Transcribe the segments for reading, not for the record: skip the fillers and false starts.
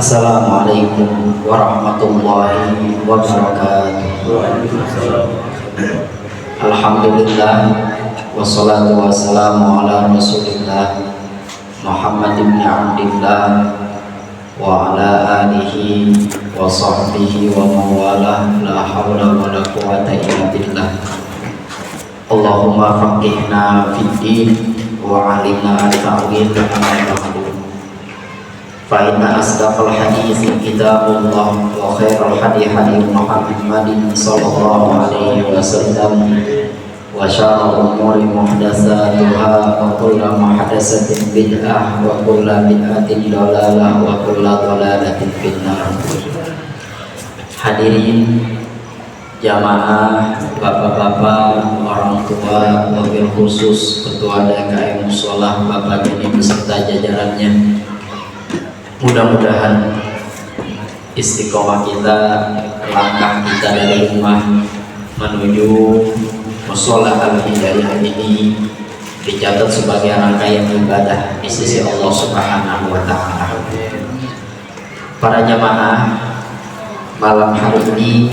Assalamualaikum warahmatullahi wabarakatuh. Alhamdulillah wassalatu wassalamu ala rasulillah Muhammad ibn Abdillah wa ala alihi wa sahbihi wa mawalah, la hawla wa la quwata illa billah. Allahumma faqihna fid din wa alimna at-ta'wil fa inna asdaqal hadits kitabullah wa khairal hadi Muhammadin sallallahu alaihi wasallam wa syarrul umuri muhdatsatuha wa kullu muhdatsatin bid'ah wa kullu bid'atin dhalalah wa kullu dhalalatin finnar. Hadirin jamaah, bapak-bapak, orang tua, wabil khusus ketua DKM Musolah, Bapak ini beserta jajarannya. Mudah-mudahan istiqomah kita, langkah kita dari rumah menuju Musola Al-Hidayah ini dicatat sebagai rangkaian ibadah di sisi Allah Subhanahu wa Ta'ala. Para jamaah, malam hari ini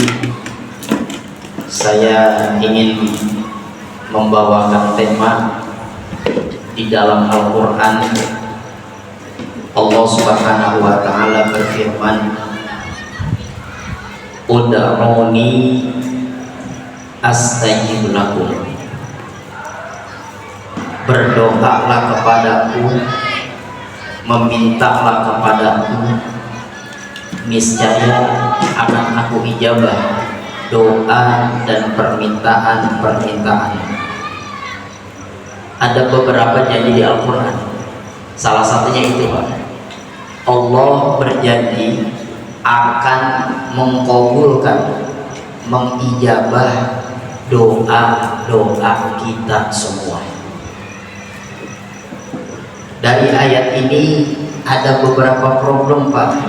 saya ingin membawakan tema di dalam Al-Quran. Allah Subhanahu wa Ta'ala berfirman, ud'uni astajib lakum. Berdoalah kepadaku, memintalah kepadaku, niscaya akan aku ijabah doa dan permintaan. Ada beberapa janji di Al-Quran, salah satunya itu Pak, Allah berjanji akan mengkabulkan, mengijabah doa-doa kita semua. Dari ayat ini ada beberapa problem Pak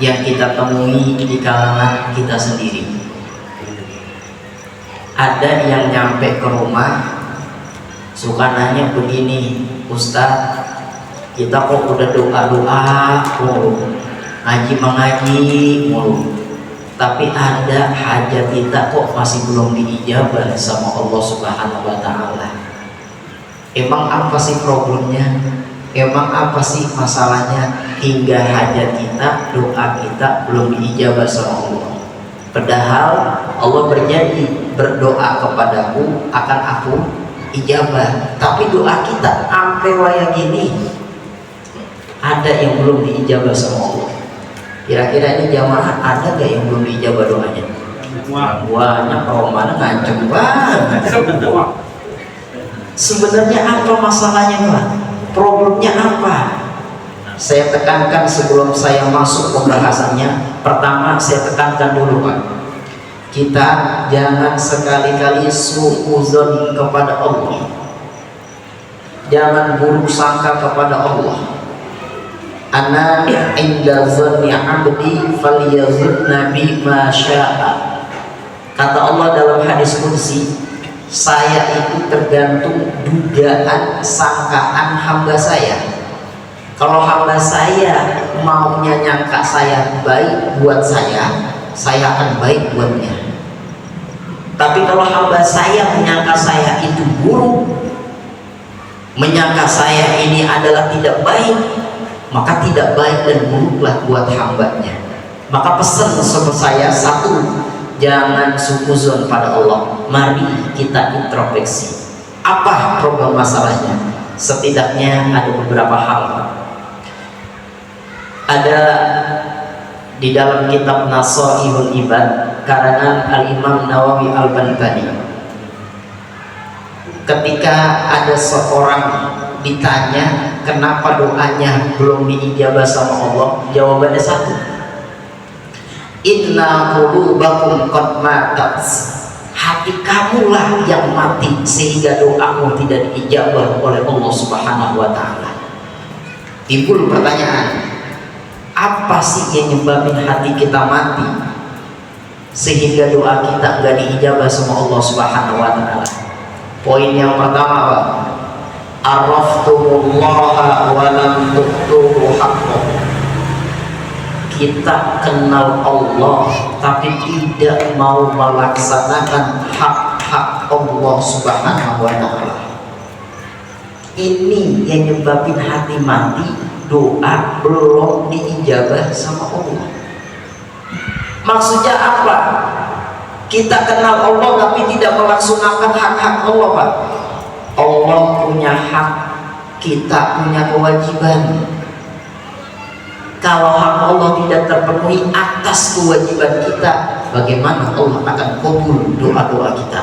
yang kita temui di kalangan kita sendiri. Ada yang nyampe ke rumah suka nanya begini, Ustaz, kita kok udah doa-doa mulu, ngaji mulu, tapi ada hajat kita kok masih belum diijabah sama Allah Subhanahu wa Ta'ala. Emang apa sih problemnya? Emang apa sih masalahnya hingga hajat kita, doa kita belum diijabah sama Allah? Padahal Allah berjanji, berdoa kepadaku akan aku ijabah. Tapi doa kita sampai waya gini ada yang belum diijabah sama Allah. Kira-kira ini jamaah ada gak yang belum diijabah doanya? Banyak, kalau mana ngancem banget. Sebenarnya apa masalahnya Pak? Problemnya apa? Saya tekankan sebelum saya masuk pembahasannya. Pertama saya tekankan dulu Pak, kita jangan sekali-kali suudzon kepada Allah, jangan buruk sangka kepada Allah. Ana inda zanni abdi falyazunna bima syaa. Kata Allah dalam hadis qudsi, saya itu tergantung dugaan sangkaan hamba saya. Kalau hamba saya maunya nyangka saya baik buat saya akan baik buatnya. Tapi kalau hamba saya menyangka saya itu buruk, menyangka saya ini adalah tidak baik, maka tidak baik dan buruklah buat hambanya. Maka pesan sama saya satu, jangan suuzon pada Allah. Mari kita introspeksi, apa problem masalahnya. Setidaknya ada beberapa hal. Ada di dalam kitab Nasaihul Ibad karangan Al-Imam Nawawi Al-Bantani, ketika ada seorang ditanya kenapa doanya belum diijabah sama Allah, jawabannya satu, inna qulubakum qad matat. Hati kamulah yang mati sehingga doamu tidak diijabah oleh Allah Subhanahu wa Ta'ala. Timbul pertanyaan, apa sih yang nyebabin hati kita mati sehingga doa kita enggak diijabah sama Allah Subhanahu wa Ta'ala? Poin yang pertama Pak, araftumullaha wa lam tu'tuhu haqqah. kita kenal Allah tapi tidak mau melaksanakan hak-hak Allah Subhanahu wa Ta'ala. Ini yang nyebabin hati mati, doa belum diijabah sama Allah. Maksudnya apa? Kita kenal Allah tapi tidak melaksanakan hak-hak Allah, Pak. Allah punya hak, kita punya kewajiban. Kalau hak Allah tidak terpenuhi atas kewajiban kita, bagaimana Allah akan kabul doa-doa kita?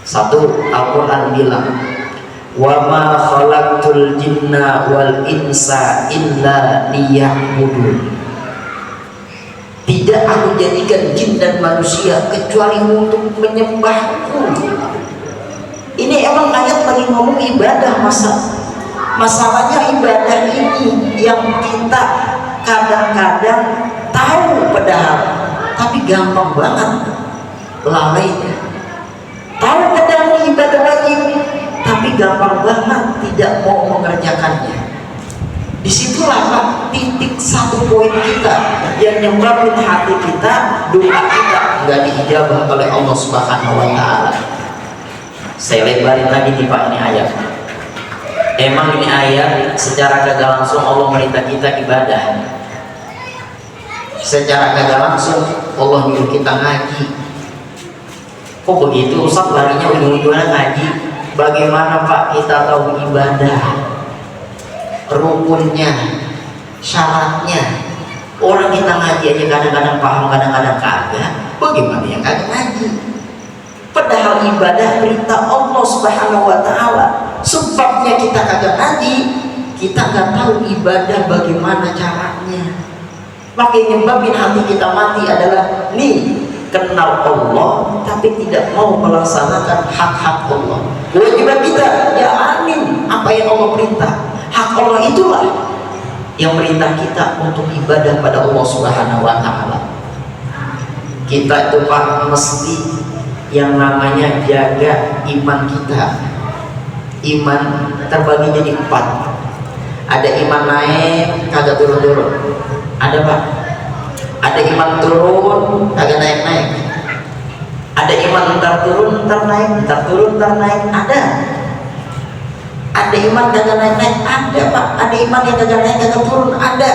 Satu, Al-Quran bilang, wa ma khalaqtul jinna wal insa illa liya'budun. Tidak aku jadikan jin dan manusia kecuali untuk menyembahku. Ini emang ayat lagi ngomong ibadah, masalahnya ibadah ini yang kita kadang-kadang tahu padahal, tapi gampang banget lalainya. Tahu padahal ibadah wajib, tapi gampang banget tidak mau mengerjakannya. Disitulah Pak, titik satu poin kita yang nyebabin hati kita, doa kita nggak diijabah oleh Allah Subhanahu wa Ta'ala. Saya lebarin lagi nih Pak, ini ayat. Emang ini ayat secara kagak langsung Allah merintah kita ibadah. Secara kagak langsung Allah nyuruh kita ngaji. Kok begitu Ustaz, larinya ujung-ujungnya ngaji? Bagaimana Pak kita tahu ibadah, rukunnya, syaratnya? Orang kita ngaji aja kadang-kadang paham, kadang-kadang kagak. Bagaimana yang kagak ngaji? Padahal ibadah perintah Allah Subhanahu wa Ta'ala. Sebabnya kita kagak ngaji, kita nggak tahu ibadah bagaimana caranya. Maka yang nyebabin hati kita mati adalah nih, kenal Allah tapi tidak mau melaksanakan hak-hak Allah. Kewajiban kita ya amin apa yang Allah perintah. Hak Allah itulah yang perintah kita untuk ibadah pada Allah Subhanahu wa Ta'ala. Kita itu Pak mesti yang namanya jaga iman kita. Iman terbagi jadi 4. Ada iman naik kagak turun-turun, ada Pak. Ada iman turun kagak naik-naik. Ada iman ntar turun ntar naik, ntar turun ntar naik, ada. Ada iman kagak naik-naik, ada Pak. Ada iman yang kagak naik kagak turun, ada.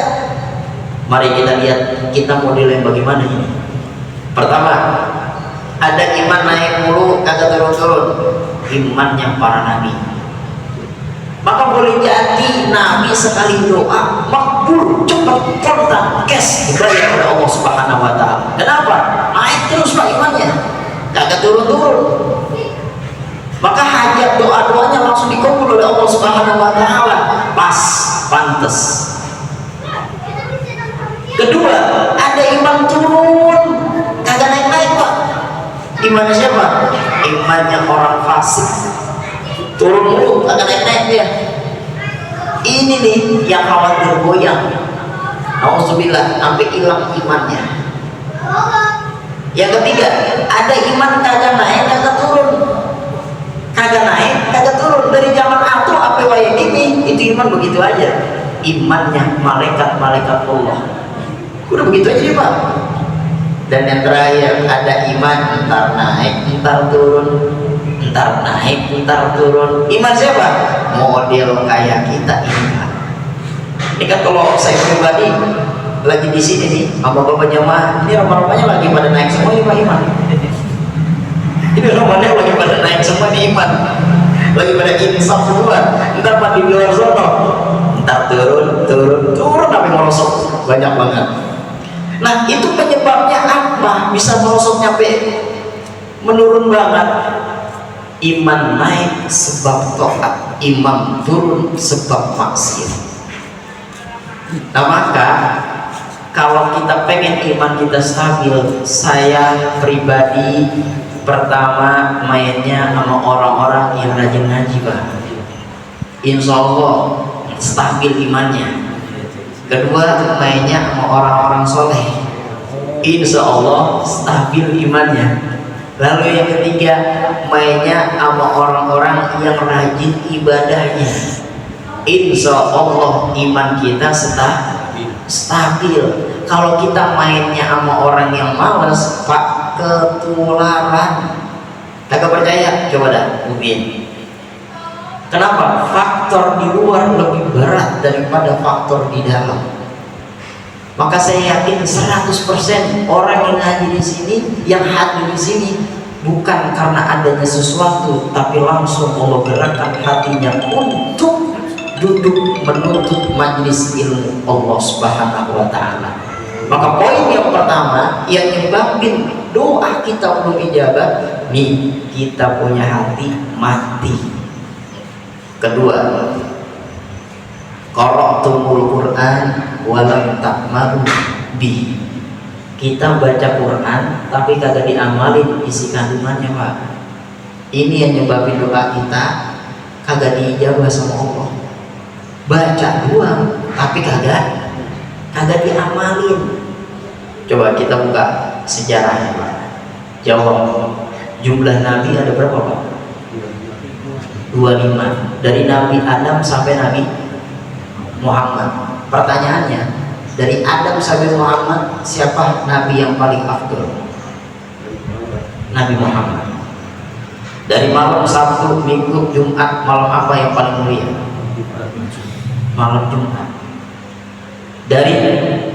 Mari kita lihat kita model yang bagaimana ini. Pertama, ada iman naik mulu kagak turun-turun, imannya para nabi. Maka boleh jadi nabi sekali doa makbul, cepat, kontan, cash dibayar oleh Allah Subhanahu wa Ta'ala. Kenapa? Naik terus Pak imannya, kagak turun-turun. Maka hajat doa-doanya langsung dikabul oleh Allah Subhanahu wa Ta'ala. Pas, pantes. Kedua, ada iman turun kagak naik-naik Pak. Imannya siapa? Imannya orang fasik, turun dulu kagak naik-naik dia. Ini nih yang khawatir goyang, auzubillah, sampai hilang imannya. Yang ketiga, ada iman kagak naik kagak turun, kagak naik kagak turun dari zaman atu apa wae ini, itu iman begitu aja. Imannya malaikat-malaikat Allah udah begitu aja Pak. Dan yang terakhir, ada iman ntar naik ntar turun, ntar naik ntar turun. Iman siapa? Model kayak kita ini Pak. Ini kan kalau saya pribadi lagi di sini nih sama bapak jamaah, ini rumah-rumahnya lagi pada naik semua nih Pak iman. Ini rumahnya lagi pada naik semua nih iman, lagi pada insaf semua. Ntar Pak di luar sana, ntar turun tapi merosot banyak banget. Nah itu penyebabnya apa bisa merosot nyampe menurun banget? Iman naik sebab taat, iman turun sebab maksiat. Nah maka kalau kita pengen iman kita stabil, saya pribadi pertama mainnya sama orang-orang yang rajin ngaji Pak. Insya Allah stabil imannya. Kedua, mainnya sama orang-orang soleh, insya Allah stabil imannya. Lalu yang ketiga, mainnya sama orang-orang yang rajin ibadahnya, insya Allah iman kita stabil. stabil. Kalau kita mainnya sama orang yang malas, Pak, ketularan. Kagak percaya? Coba dah, mungkin. Kenapa? Faktor di luar lebih berat daripada faktor di dalam. Maka saya yakin 100% orang yang hadir di sini, yang hadir di sini bukan karena adanya sesuatu, tapi langsung Allah gerakkan hatinya untuk duduk menuntut majelis ilmu Allah Subhanahu wa taala. Maka poin yang pertama yang nyebabin doa kita belum ijabah, nih, kita punya hati mati. Kedua, qara'tumul Qur'an walam ta'malu bi. Kita baca Quran tapi kagak diamalin isi kandungannya, Pak. Ini yang nyebabin doa kita kagak diijabah sama Allah. Baca doang tapi kagak diamalin. Coba kita buka sejarahnya, Pak. Jawab, jumlah nabi ada berapa, Pak? 25. Dari Nabi Adam sampai Nabi Muhammad. Pertanyaannya, dari Adam sampai Muhammad, siapa nabi yang paling afdal? Nabi Muhammad. Dari malam Sabtu, Minggu, Jumat, malam apa yang paling mulia? Malam Jumat. Dari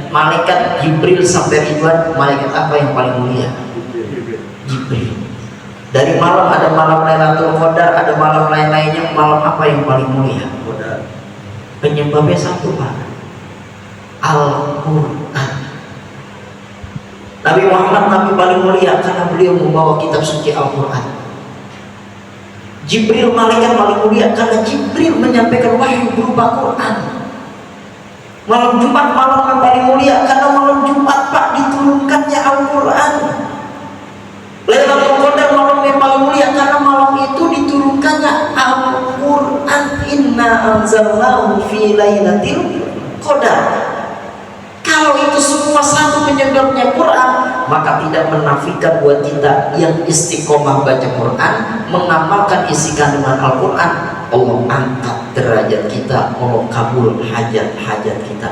malaikat Jibril sampai Ridwan, malaikat apa yang paling mulia? Jibril. Dari malam ada malam Lailatul Qadar, ada malam lain-lainnya, malam apa yang paling mulia? Penyebabnya satu, Pak, Al-Quran. Nabi Muhammad nabi paling mulia karena beliau membawa kitab suci Al-Quran. Jibril malaikat paling mulia karena Jibril menyampaikan wahyu berupa Quran. Malam Jumat malam yang paling mulia karena malam Jumat, Pak, diturunkannya Al-Quran. Lailatul Qadar malam yang paling mulia karena malam itu diturunkannya Al-Quran. Inna anzalnahu fi lailatul qadar. Kalau itu semua satu penyebabnya Quran, maka tidak menafikan buat kita yang istiqomah baca Quran, mengamalkan isi kandungan Al-Quran, Allah angkat derajat kita, Allah kabul hajat-hajat kita.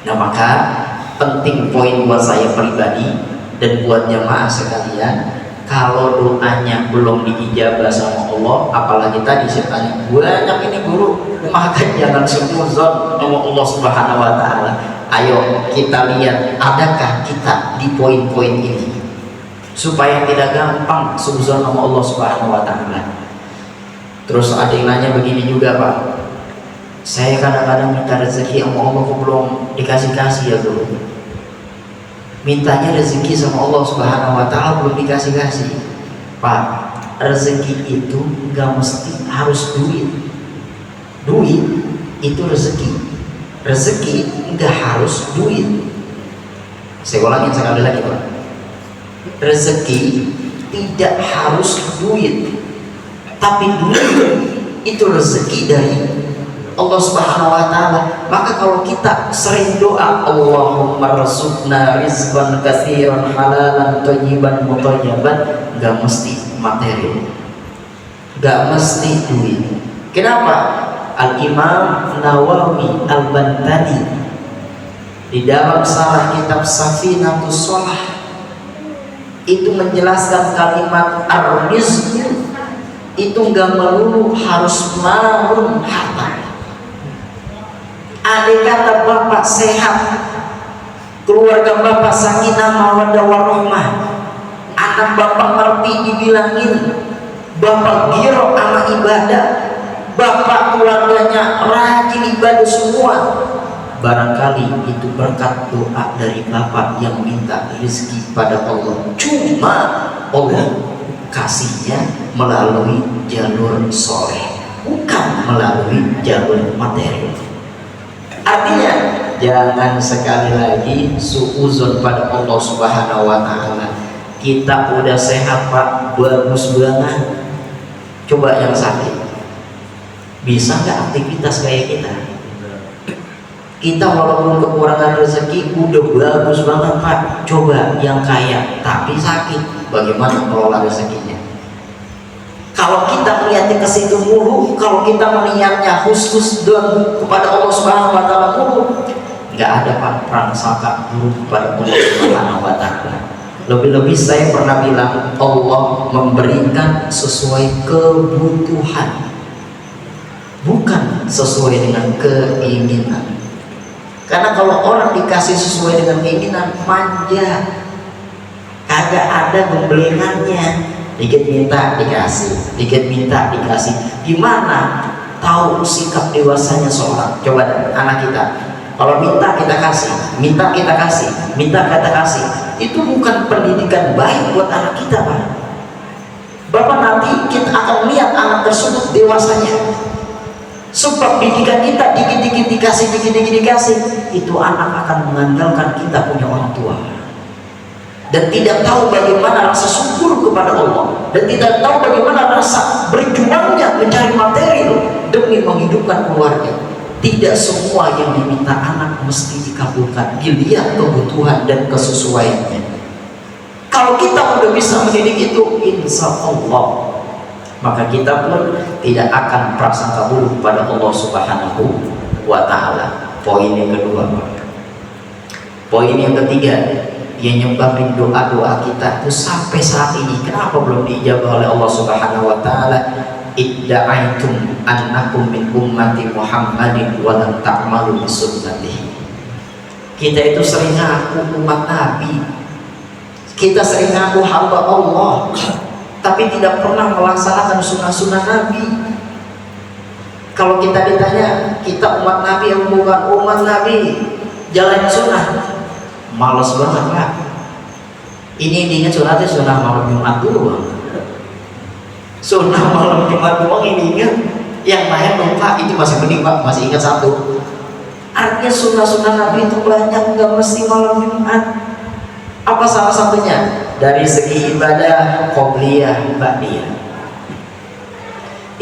Nah, maka penting poin buat saya pribadi dan buat jamaah sekalian, kalau doanya belum diijabah sama Allah, apalagi tadi saya tanya banyak ini guru, maka jangan suzon sama Allah Subhanahu wa taala. Ayo kita lihat adakah kita di poin-poin ini supaya tidak gampang suzon sama Allah Subhanahu wa taala. Terus ada yang nanya begini juga, Pak, saya kadang-kadang minta rezeki sama Allah kok belum dikasih-kasih ya guru. Mintanya rezeki sama Allah Subhanahu wa taala belum dikasih-kasih. Pak, rezeki itu gak mesti harus duit. Duit itu rezeki. Rezeki gak harus duit. Saya ulangin sekali lagi, Pak. Rezeki tidak harus duit. Tapi duit itu rezeki dari Allah Subhanahu wa taala. Maka kalau kita sering doa, Allahumma rzuqna rizqan katsiran halalan thayyiban mutayyiban, enggak mesti materi, enggak mesti duit. Kenapa? Al-Imam Nawawi Al-Bantani di dalam sarah kitab Safinatus Shalah itu menjelaskan kalimat ar-rizq itu enggak melulu harus marun harta. Andai kata bapak sehat, keluarga bapak sakinah mawaddah warahmah, anak bapak ngerti dibilangin, bapak giro sama ibadah, bapak keluarganya rajin ibadah semua, barangkali itu berkat doa dari bapak yang minta rezeki pada Allah. Cuma Allah kasihnya melalui jalur soleh, bukan melalui jalur materi. Artinya jangan sekali lagi suuzon pada Allah Subhanahu wa taala. Kita udah sehat, Pak, bagus banget. Coba yang sakit, bisa nggak aktivitas kayak kita? Kita walaupun kekurangan rezeki udah bagus banget, Pak. Coba yang kaya tapi sakit, bagaimana mengelola rezekinya? Kalau kita melihatnya ke situ mulu, kalau kita melihatnya khusus dan kepada Allah Subhanahu wa taala mulu, nggak ada Pak prasangka buruk pada Allah Subhanahu wa Ta'ala. Lebih-lebih saya pernah bilang, Allah memberikan sesuai kebutuhan, bukan sesuai dengan keinginan. Karena kalau orang dikasih sesuai dengan keinginan, manja, kagak ada gemblengannya. Dikit minta dikasih, dikit minta dikasih. Gimana tahu sikap dewasanya seorang? Coba deh, anak kita, kalau minta kita kasih, minta kita kasih, minta kita kasih, itu bukan pendidikan baik buat anak kita, Pak. Bapak, nanti kita akan lihat anak tersebut dewasanya. Sebab didikan kita dikit-dikit dikasih, dikit-dikit dikasih, itu anak akan mengandalkan kita punya orang tua, dan tidak tahu bagaimana rasa syukur kepada Allah, dan tidak tahu bagaimana rasa berjuangnya mencari materi demi menghidupkan keluarga. Tidak semua yang diminta anak mesti dikabulkan, dilihat kebutuhan dan kesesuaiannya. Kalau kita udah bisa mendidik itu, insya Allah, maka kita pun tidak akan prasangka buruk pada Allah Subhanahu wa Ta'ala. Poin yang kedua. Poin yang ketiga, yang nyebabin doa-doa kita itu sampai saat ini kenapa belum diijabah oleh Allah Subhanahu wa Ta'ala? Idda'aitum annakum min ummati Muhammadin wa lam ta'malu bi sunnatihi. Kita itu sering ngaku umat Nabi, kita sering ngaku hamba Allah, tapi tidak pernah melaksanakan sunnah-sunnah Nabi. Kalau kita ditanya, kita umat Nabi yang bukan umat Nabi, jalan sunnah, males banget Pak. Ini diingat sunnahnya sunnah malam Jumat doang. Sunnah malam Jumat doang ini ingat, yang lain lupa. Itu masih mending Pak, masih ingat satu. Artinya sunnah-sunnah Nabi itu banyak, nggak mesti malam Jumat. Apa salah satunya? Dari segi ibadah qobliyah, ba'diyah.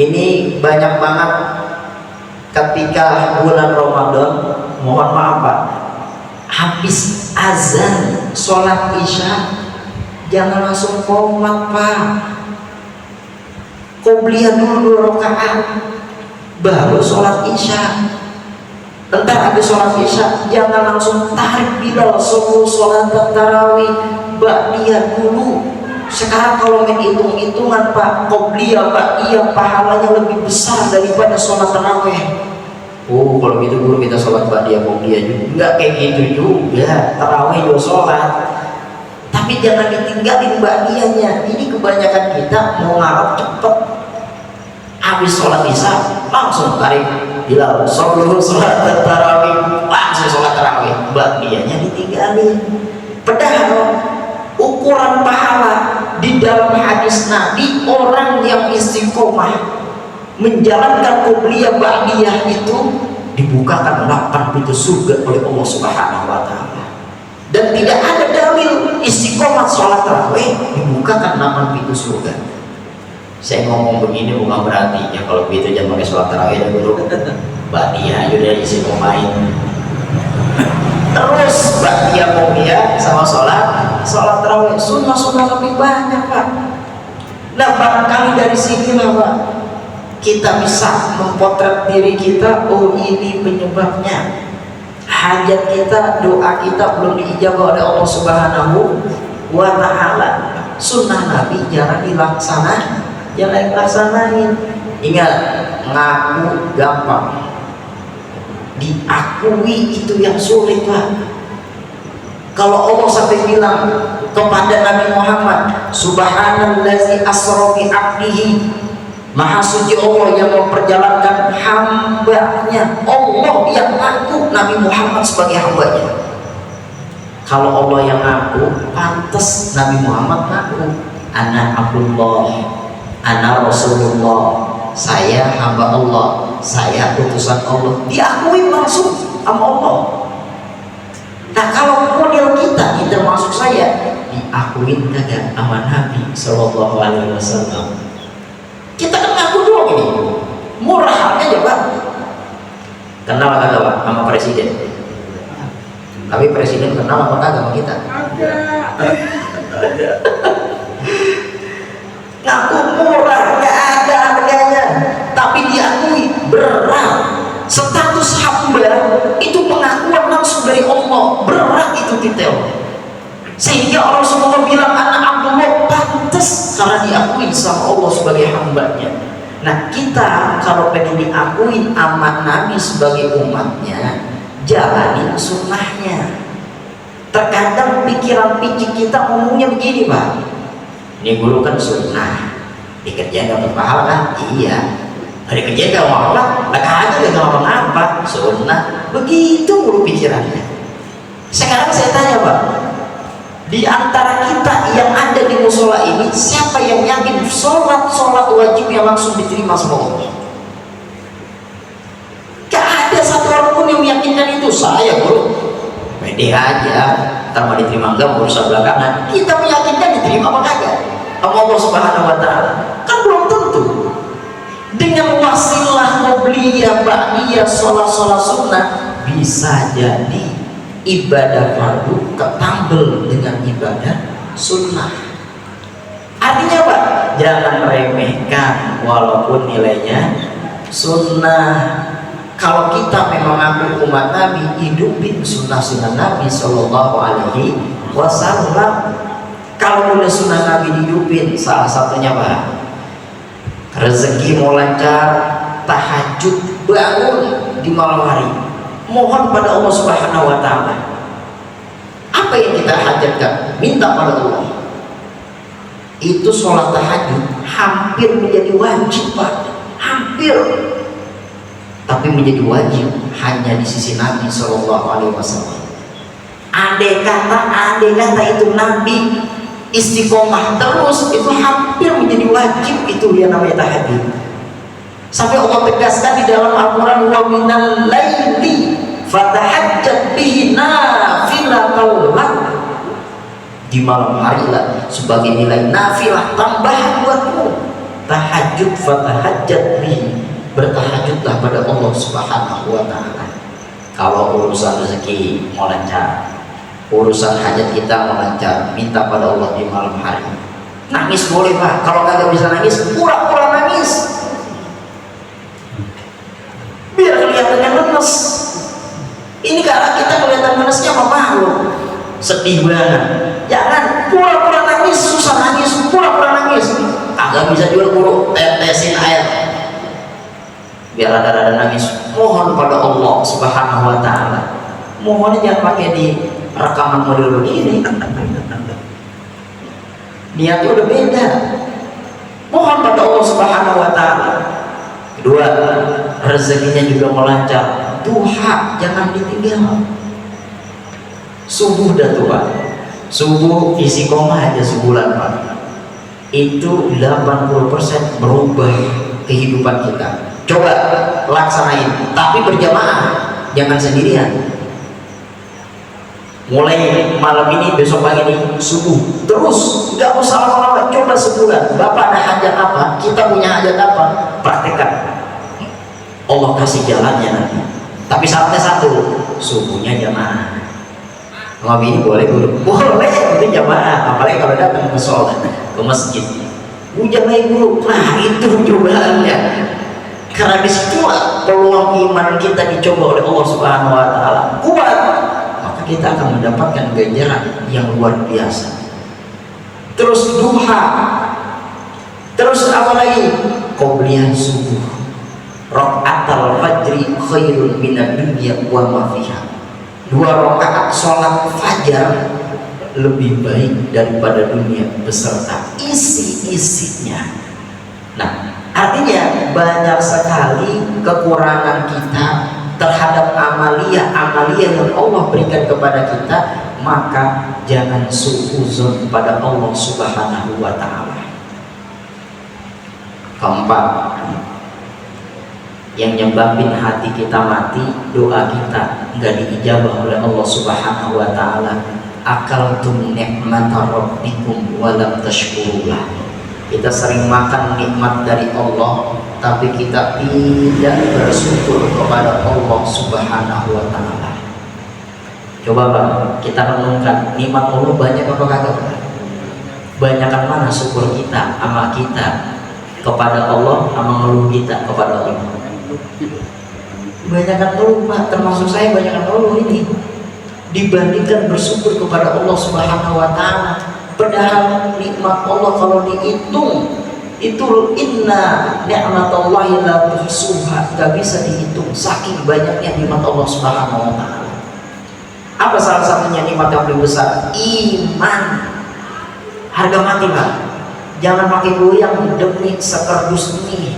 Ini banyak banget ketika bulan Ramadan, mohon maaf Pak, habis azan sholat isya jangan langsung qomat Pak, qobliyah dulu 2 rakaat baru sholat isya. Entar habis sholat isya jangan langsung tarik Bilal suruh sholat tarawih, ba'diyah dulu. Sekarang kalau main hitung-hitungan Pak, qobliyah ba'diyah pahalanya lebih besar daripada sholat tarawih. Oh kalau gitu guru kita sholat ba'diyah qobliyah juga. Enggak kayak gitu juga, tarawih juga sholat, tapi jangan ditinggalin ba'diyahnya. Ini kebanyakan kita mau ngarep cepet, habis sholat isya langsung tarik Bilal suruh sholat tarawih, langsung sholat tarawih, ba'diyahnya ditinggalin. Padahal ukuran pahala di dalam hadis Nabi, orang yang istiqomah menjalankan qobliyah ba'diyah itu dibukakan 8 pintu surga oleh Allah Subhanahu wa Ta'ala. Dan tidak ada dalil istiqomah sholat tarawih dibukakan 8 pintu surga. Saya ngomong begini bukan berarti ya kalau begitu jangan pakai sholat tarawih dulu, ba'diyah aja udah istiqomahin. Terus ba'diyah qobliyah sama sholat tarawih, sunnah lebih banyak Pak. Nah barangkali dari sini lah Pak, kita bisa mempotret diri kita. Oh ini penyebabnya, hajat kita, doa kita belum diijabah oleh Allah Subhanahu wa Ta'ala. Sunnah Nabi jarang dilaksanain. Ingat, ngaku gampang, diakui itu yang sulit Pak. Kalau Allah sampai bilang kepada Nabi Muhammad, subhanallazi asra bi 'abdihi, maha suci Allah yang memperjalankan hambanya. Allah yang ngaku Nabi Muhammad sebagai hambanya. Kalau Allah yang ngaku, pantas Nabi Muhammad ngaku, ana Abdullah, ana Rasulullah, saya hamba Allah, saya utusan Allah. Diakui langsung sama Allah. Nah kalau model kita, ini termasuk saya, diakuin kagak sama Nabi Sallallahu Alaihi Wasallam. Kita kan ngaku doang ini, murah aja Pak. Kenal kagak Pak sama presiden? Tapi presiden kenal apa kagak sama kita? Ada. Ngaku murah, nggak ada harganya, tapi diakui berat. Status hamba itu pengakuan langsung Sehingga Rasulullah bilang anak Abdullah pantas karena diakui sama Allah sebagai hambanya. Nah kita kalau pengen diakui amat Nabi sebagai umatnya, jalani sunnahnya. Terkadang pikiran picik kita ngomongnya begini Pak, ini guru kan sunnah, dikerjain dapat pahala kan? Iya. Hari kerja gak mau apa, aja gak ngomong apa, sunnah. Begitu guru pikirannya. Sekarang saya tanya Pak, di antara kita yang ada di musola ini, siapa yang yakin sholat wajib yang langsung diterima sama Allah? Gak ada satu orang pun yang meyakinkan itu. Saya guru, pede aja, ntar mau diterima enggak urusan belakangan. Kita meyakinkan diterima apa kagak sama Allah Subhanahu Wa Taala? Kan belum tentu. Dengan wasilah qobliyah, ba'diyah, sholat sunnah, bisa jadi ibadah fardu ketambel dengan ibadah sunnah. Artinya apa? Jangan remehkan walaupun nilainya sunnah. Kalau kita memang ngaku umat Nabi, hidupin sunnah-sunnah Nabi Sallallahu Alaihi Wasallam. Kalau udah sunnah Nabi dihidupin, salah satunya apa? Rezeki mau lancar, tahajud, bangun di malam hari, mohon pada Allah Subhanahu Wa Taala. Apa yang kita hajatkan, minta pada Allah. Itu sholat tahajud hampir menjadi wajib Pak, hampir. Tapi menjadi wajib hanya di sisi Nabi Sallallahu Alaihi Wasallam. Andai kata itu Nabi istiqomah terus, itu hampir menjadi wajib, itu yang namanya tahajud. Sampai Allah tegaskan di dalam Al-Quran, wa minal laili fatahajjat bihi nafilatan lak. Di malam hari lah sebagai nilai nafilah tambahan buatmu. Tahajud, fatahajjat bihi, bertahajudlah pada Allah Subhanahu Wa Taala. Kalau urusan rezeki mau lancar, urusan hajat kita mau lancar, minta pada Allah di malam hari. Nangis boleh Pak, kalau kagak bisa nangis, pura-pura nangis biar kelihatannya lemes. Ini karena kita kelihatan lemasnya sama makhluk, sedih banget. Jangan pura-pura nangis, susah nangis, pura-pura nangis. Kagak bisa juga guru tetesin air biar ada nangis. Mohon pada Allah Subhanahu Wa Taala. Mohonnya jangan pakai di rekaman model begini, niatnya udah beda. Mohon pada Allah Subhanahu Wa Taala. Kedua, rezekinya juga melancar. Duha jangan ditinggal. Subuh dah tuh Pak, subuh isi koma aja sebulan Pak, itu 80% berubah kehidupan kita. Coba laksanain, tapi berjamaah, jangan sendirian. Mulai malam ini, besok pagi ini, subuh terus, nggak usah lama-lama. Coba sebulan. Bapak ada hajat apa, kita punya hajat apa, praktekkan. Allah kasih jalannya nanti. Tapi syaratnya satu, subuhnya jamaah. Ngopi ini boleh guru? Boleh, itu jamaah. Apalagi kalau datang ke sholat, ke masjid. Jamaah guru, nah itu cobaannya. Karena disitulah peluang iman kita dicoba oleh Allah Subhanahu Wa Taala. Kuat, kita akan mendapatkan ganjaran yang luar biasa. Terus duha, terus apa lagi? Qobliyah subuh, rakaatul fajri khairun minad dunya wa ma fiha. 2 rakaat sholat fajar lebih baik daripada dunia beserta isi-isinya. Nah, artinya banyak sekali kekurangan kita terhadap amalia yang Allah berikan kepada kita, maka jangan suuzon pada Allah Subhanahu Wa Taala. Keempat, yang nyebabin hati kita mati, doa kita nggak diijabah oleh Allah Subhanahu Wa Taala. Akaltum ni'mata rabbikum wa lam tashkurulah. Kita sering makan nikmat dari Allah, tapi kita tidak bersyukur kepada Allah Subhanahu Wa Taala. Coba Pak, kita renungkan, nikmat Allah banyak apa kagak? Banyakan mana syukur kita, amal kita kepada Allah, sama ngeluh kita kepada Allah? Banyakan ngeluh Pak, termasuk saya banyakan ngeluh ini. dibandingkan bersyukur kepada Allah Subhanahu wa taala. Padahal nikmat Allah kalau dihitung itu inna ni'matallahi la tuhsuha, gak bisa dihitung saking banyaknya nikmat Allah Subhanahu wa taala. Apa salah satunya nikmat yang paling besar? Iman. Harga mati, Pak. Jangan pakai goyang demi sekardus mie.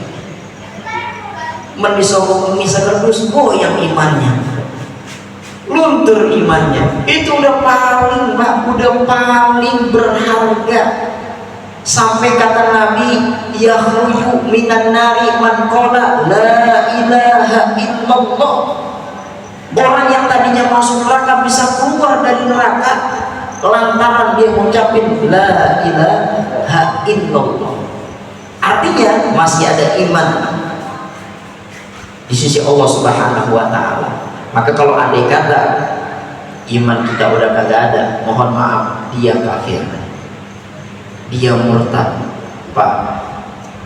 Mendisogok mie sekardus, goyang imannya, luntur imannya. Itu udah paling, Pak, udah paling berharga. Sampai kata Nabi, yakhruju minan nari man qala la ilaha illallah. Orang yang tadinya masuk neraka bisa keluar dari neraka lantaran dia mengucapin la ilaha illallah. Artinya masih ada iman di sisi Allah Subhanahu wa taala. Maka kalau andai kata iman kita udah kagak ada, mohon maaf, dia kafir, dia murtad. Pak,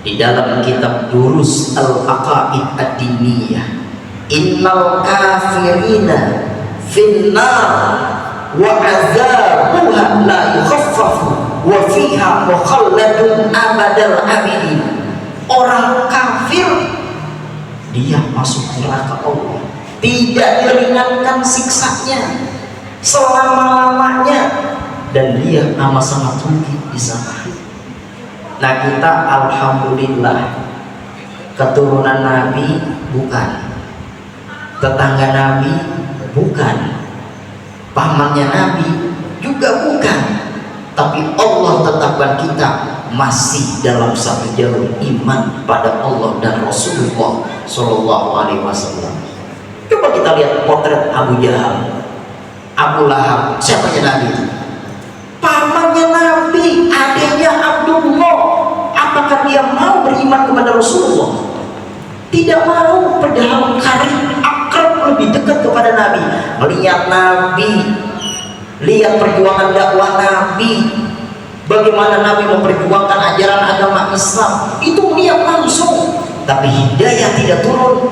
di dalam kitab Durus Al-Aqaid Ad-Diniyah, innal kafirina finnar wa azabuha la yukhaffafu wa fiha mukhalladun abadal abidin. Orang kafir dia masuk neraka Allah, tidak diringankan siksanya selama-lamanya, dan dia amat sangat rugi di sana. Nah, kita alhamdulillah keturunan Nabi bukan, tetangga Nabi bukan, pamannya Nabi juga bukan, tapi Allah tetapkan kita masih dalam satu jalur iman pada Allah dan Rasulullah Shallallahu Alaihi Wasallam. Coba kita lihat potret Abu Jahal, Abu Lahab, siapanya Nabi? Pamannya Nabi, adiknya Abdullah. Apakah dia mau beriman kepada Rasulullah? Tidak mau, padahal karib akrab lebih dekat kepada Nabi. Melihat Nabi, lihat perjuangan dakwah Nabi, bagaimana Nabi memperjuangkan ajaran agama Islam, itu melihat langsung. Tapi hidayah tidak turun,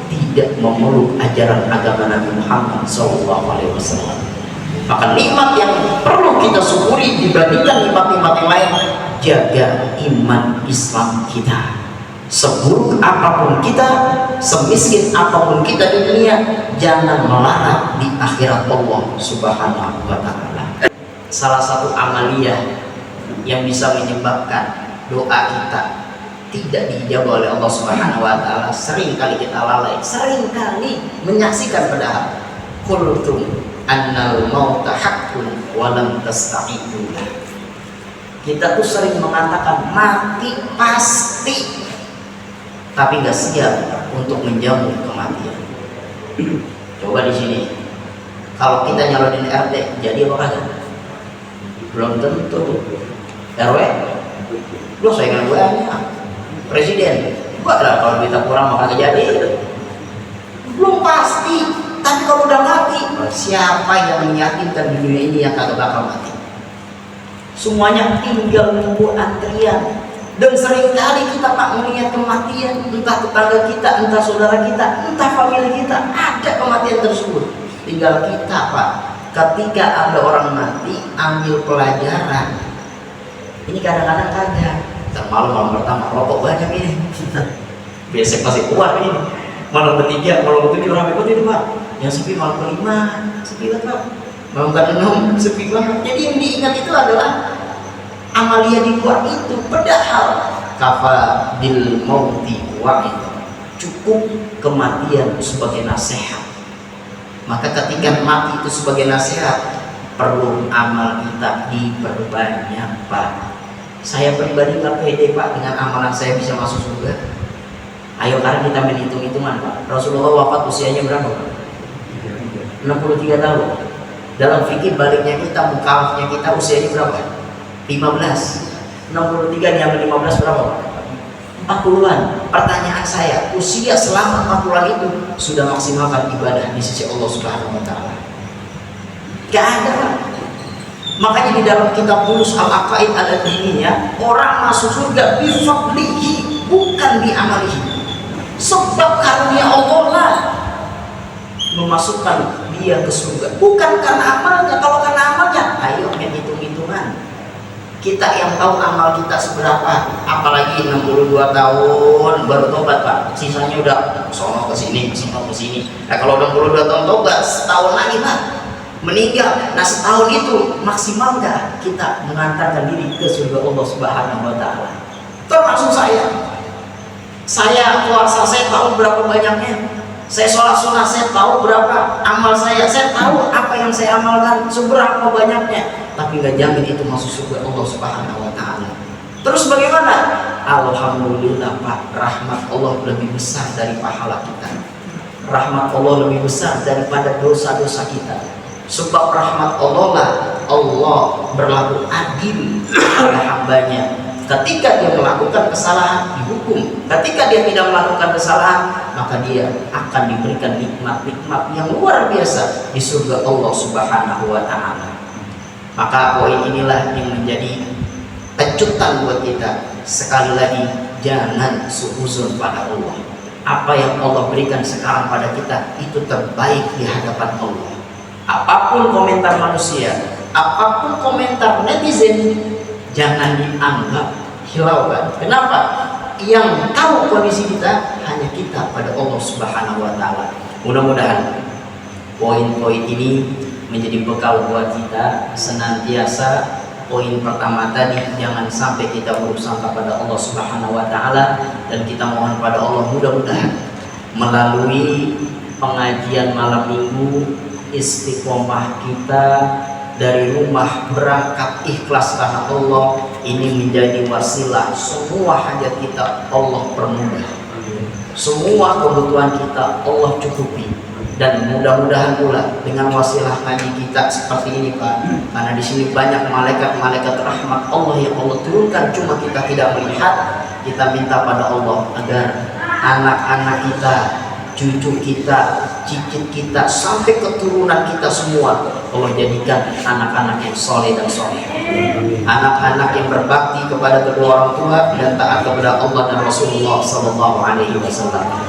tidak memeluk ajaran agama Nabi Muhammad SAW. Maka nikmat yang perlu kita syukuri dibandingkan nikmat-nikmat yang lain, jaga iman Islam kita. Seburuk apapun kita, semiskin apapun kita di dunia, jangan melarat di akhirat Allah Subhanahu wa taala. Salah satu amaliyah yang bisa menyebabkan doa kita tidak dijawab oleh Allah Subhanahu wa taala, sering kali kita lalai, sering kali menyaksikan, padahal qultum annal mauta haqqun wa lam tastaqimu. Kita tuh sering mengatakan mati pasti, tapi nggak siap untuk menjamu kematian. Coba di sini, kalau kita nyalonin RT jadi apa kagak? Belum tentu. RW, lo saingan gue hanya presiden, gua lah kalau kita kurang maka jadi. Belum pasti. Tapi kalau udah mati, siapa yang meyakinkan di dunia ini yang kagak bakal mati? Semuanya tinggal nunggu antrian. Dan seringkali kita Pak melihat kematian, entah tetangga kita, entah saudara kita, entah famili kita, ada kematian tersebut. Tinggal kita Pak, ketika ada orang mati, ambil pelajaran. Ini kadang-kadang kagak. Malam pertama rokok banyak ini. Besok masih kuat ini. Malam ketiga, malam ketujuh ramai ikut itu Pak. Yang sepi malam kelima, sepi lah Pak. Malam keenam, sepi banget. Jadi yang diingat itu adalah amalia di luar itu. Padahal kafa bil mauti wa'id, cukup kematian sebagai nasihat. Maka ketika mati itu sebagai nasihat, perlu amal kita diperbanyak Pak. Saya pribadi nggak pede Pak dengan amalan saya bisa masuk surga. Ayo karena kita menghitung-hitungan Pak. Rasulullah wafat usianya berapa Pak? 63 tahun. Dalam fikih baliknya kita, mukallafnya kita usianya berapa? 15. 63 diambil 15 berapa Pak? 40-an. Pertanyaan saya, usia selama 40-an itu sudah maksimalkan ibadah di sisi Allah Subhanahu wa taala? Gak ada Pak. Makanya di dalam kitab Durus Al-Aqaid Ad-Diniyah, orang masuk surga bifadlihi, bukan bi'amalihi. Sebab karunia Allah lah memasukkan di dia ke surga. Bukan karena amalnya. Kalau karena amalnya, ayo main hitung-hitungan. Kita yang tahu amal kita seberapa, apalagi 62 tahun baru tobat Pak. Sisanya udah sono ke sini, sono ke sini. Nah kalau 62 tahun tobat, setahun lagi Pak meninggal. Nah setahun itu maksimal nggak kita mengantarkan diri ke surga Allah Subhanahu Wa Taala? Termasuk saya puasa, saya tahu berapa banyaknya. Saya sholat sunnah, saya tahu berapa amal saya tahu apa yang saya amalkan, seberapa banyaknya. Tapi nggak jamin itu masuk surga Allah Subhanahu Wa Taala. Terus bagaimana? Alhamdulillah Pak, rahmat Allah lebih besar dari pahala kita. Rahmat Allah lebih besar daripada dosa-dosa kita. Sebab rahmat Allah lah Allah berlaku adil pada hambanya. Ketika dia melakukan kesalahan dihukum, ketika dia tidak melakukan kesalahan maka dia akan diberikan nikmat-nikmat yang luar biasa di surga Allah Subhanahu Wa Taala. Maka poin inilah yang menjadi kejutan buat kita. Sekali lagi, jangan suuzon pada Allah. Apa yang Allah berikan sekarang pada kita itu terbaik di hadapan Allah. Apapun komentar manusia, apapun komentar netizen, jangan dianggap hilaukan. Kenapa? Yang tahu kondisi kita hanya kita pada Allah Subhanahu Wa Taala. Mudah-mudahan poin-poin ini menjadi bekal buat kita senantiasa. Poin pertama tadi, jangan sampai kita berusaha pada Allah Subhanahu Wa Taala, dan kita mohon pada Allah mudah-mudahan melalui pengajian malam minggu istiqomah kita dari rumah berangkat ikhlas karena Allah ini menjadi wasilah semua hajat kita Allah permudah, semua kebutuhan kita Allah cukupi. Dan mudah-mudahan pula dengan wasilah ngaji kita seperti ini Pak, karena di sini banyak malaikat-malaikat rahmat Allah yang Allah turunkan, cuma kita tidak melihat. Kita minta pada Allah agar anak-anak kita, cucu kita, cicit kita, sampai keturunan kita semua Allah jadikan anak-anak yang soleh dan soleh, anak-anak yang berbakti kepada kedua orang tua dan taat kepada Allah dan Rasulullah SAW.